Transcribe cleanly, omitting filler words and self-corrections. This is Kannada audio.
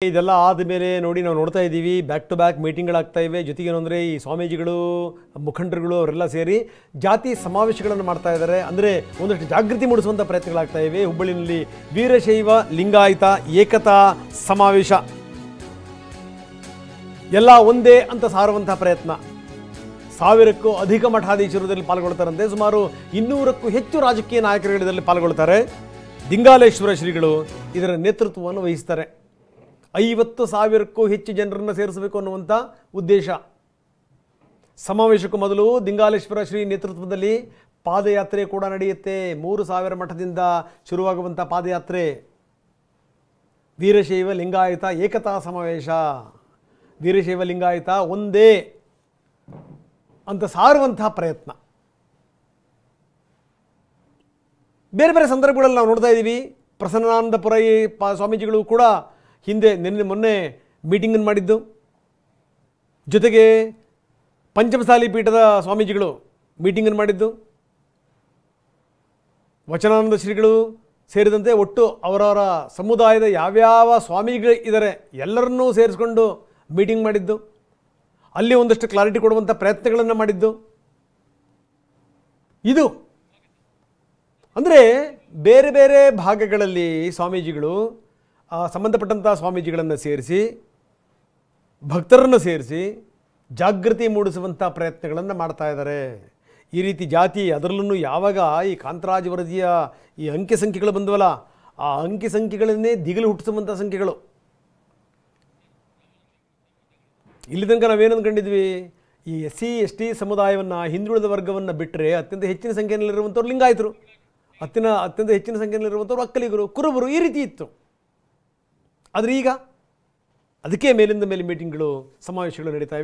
ಇದೆಲ್ಲ ಆದಮೇಲೆ ನೋಡಿ ನಾವು ನೋಡ್ತಾ ಇದ್ದೀವಿ ಬ್ಯಾಕ್ ಟು ಬ್ಯಾಕ್ ಮೀಟಿಂಗ್ಗಳಾಗ್ತಾ ಇವೆ. ಜೊತೆಗೆ ಏನಂದರೆ ಈ ಸ್ವಾಮೀಜಿಗಳು ಮುಖಂಡರುಗಳು ಅವರೆಲ್ಲ ಸೇರಿ ಜಾತಿ ಸಮಾವೇಶಗಳನ್ನು ಮಾಡ್ತಾ ಇದ್ದಾರೆ. ಅಂದರೆ ಒಂದಷ್ಟು ಜಾಗೃತಿ ಮೂಡಿಸುವಂಥ ಪ್ರಯತ್ನಗಳಾಗ್ತಾ ಇವೆ. ಹುಬ್ಬಳ್ಳಿನಲ್ಲಿ ವೀರಶೈವ ಲಿಂಗಾಯತ ಏಕತಾ ಸಮಾವೇಶ ಎಲ್ಲ ಒಂದೇ ಅಂತ ಸಾರುವಂಥ ಪ್ರಯತ್ನ. 1000ಕ್ಕೂ ಅಧಿಕ ಮಠಾಧೀಶರಲ್ಲಿ ಪಾಲ್ಗೊಳ್ತಾರಂತೆ. ಸುಮಾರು 200ಕ್ಕೂ ಹೆಚ್ಚು ರಾಜಕೀಯ ನಾಯಕರು ಇದರಲ್ಲಿ ಪಾಲ್ಗೊಳ್ತಾರೆ. ದಿಂಗಾಲೇಶ್ವರ ಶ್ರೀಗಳು ಇದರ ನೇತೃತ್ವವನ್ನು ವಹಿಸ್ತಾರೆ. 50,000ಕ್ಕೂ ಹೆಚ್ಚು ಜನರನ್ನು ಸೇರಿಸಬೇಕು ಅನ್ನುವಂಥ ಉದ್ದೇಶ. ಸಮಾವೇಶಕ್ಕೂ ಮೊದಲು ದಿಂಗಾಲೇಶ್ವರ ಶ್ರೀ ನೇತೃತ್ವದಲ್ಲಿ ಪಾದಯಾತ್ರೆ ಕೂಡ ನಡೆಯುತ್ತೆ. 3000 ಮಠದಿಂದ ಶುರುವಾಗುವಂಥ ಪಾದಯಾತ್ರೆ ವೀರಶೈವ ಲಿಂಗಾಯತ ಏಕತಾ ಸಮಾವೇಶ. ವೀರಶೈವ ಲಿಂಗಾಯತ ಒಂದೇ ಅಂತ ಸಾರುವಂಥ ಪ್ರಯತ್ನ. ಬೇರೆ ಬೇರೆ ಸಂದರ್ಭಗಳಲ್ಲಿ ನಾವು ನೋಡ್ತಾ ಇದ್ದೀವಿ. ಪ್ರಸನ್ನಾನಂದಪುರ ಸ್ವಾಮೀಜಿಗಳು ಕೂಡ ಹಿಂದೆ ಮೊನ್ನೆ ಮೀಟಿಂಗನ್ನು ಮಾಡಿದ್ದು. ಜೊತೆಗೆ ಪಂಚಮಸಾಲಿ ಪೀಠದ ಸ್ವಾಮೀಜಿಗಳು ಮೀಟಿಂಗನ್ನು ಮಾಡಿದ್ದು. ವಚನಾನಂದ ಶ್ರೀಗಳು ಸೇರಿದಂತೆ ಒಟ್ಟು ಅವರವರ ಸಮುದಾಯದ ಯಾವ್ಯಾವ ಸ್ವಾಮಿಗಳು ಇದ್ದಾರೆ ಎಲ್ಲರನ್ನೂ ಸೇರಿಸ್ಕೊಂಡು ಮೀಟಿಂಗ್ ಮಾಡಿದ್ದು. ಅಲ್ಲಿ ಒಂದಷ್ಟು ಕ್ಲಾರಿಟಿ ಕೊಡುವಂಥ ಪ್ರಯತ್ನಗಳನ್ನು ಮಾಡಿದ್ದು. ಇದು ಅಂದರೆ ಬೇರೆ ಬೇರೆ ಭಾಗಗಳಲ್ಲಿ ಸ್ವಾಮೀಜಿಗಳು ಸಂಬಂಧಪಟ್ಟಂಥ ಸ್ವಾಮೀಜಿಗಳನ್ನು ಸೇರಿಸಿ ಭಕ್ತರನ್ನು ಸೇರಿಸಿ ಜಾಗೃತಿ ಮೂಡಿಸುವಂಥ ಪ್ರಯತ್ನಗಳನ್ನು ಮಾಡ್ತಾ ಇದ್ದಾರೆ. ಈ ರೀತಿ ಜಾತಿ ಅದರಲ್ಲೂ ಯಾವಾಗ ಈ ಕಾಂತರಾಜ್ ವರದಿಯ ಈ ಅಂಕಿ ಸಂಖ್ಯೆಗಳು ಬಂದವಲ್ಲ, ಆ ಅಂಕಿ ಸಂಖ್ಯೆಗಳನ್ನೇ ದಿಗಿಲು ಹುಟ್ಟಿಸುವಂಥ ಸಂಖ್ಯೆಗಳು. ಇಲ್ಲಿ ತನಕ ನಾವೇನು ಅಂದ್ಕೊಂಡಿದ್ವಿ, ಈ SC ST ಸಮುದಾಯವನ್ನು ಹಿಂದುಳಿದ ವರ್ಗವನ್ನು ಬಿಟ್ಟರೆ ಅತ್ಯಂತ ಹೆಚ್ಚಿನ ಸಂಖ್ಯೆಯಲ್ಲಿರುವಂಥವ್ರು ಲಿಂಗಾಯತರು, ಅತ್ಯಂತ ಹೆಚ್ಚಿನ ಸಂಖ್ಯೆಯಲ್ಲಿರುವಂಥವ್ರು ಒಕ್ಕಲಿಗರು, ಕುರುಬರು, ಈ ರೀತಿ ಇತ್ತು. ಆದರೆ ಈಗ ಅದಕ್ಕೆ ಮೇಲಿಂದ ಮೇಲೆ ಮೀಟಿಂಗ್ಗಳು ಸಮಾವೇಶಗಳು ನಡೀತಾ ಇವೆ.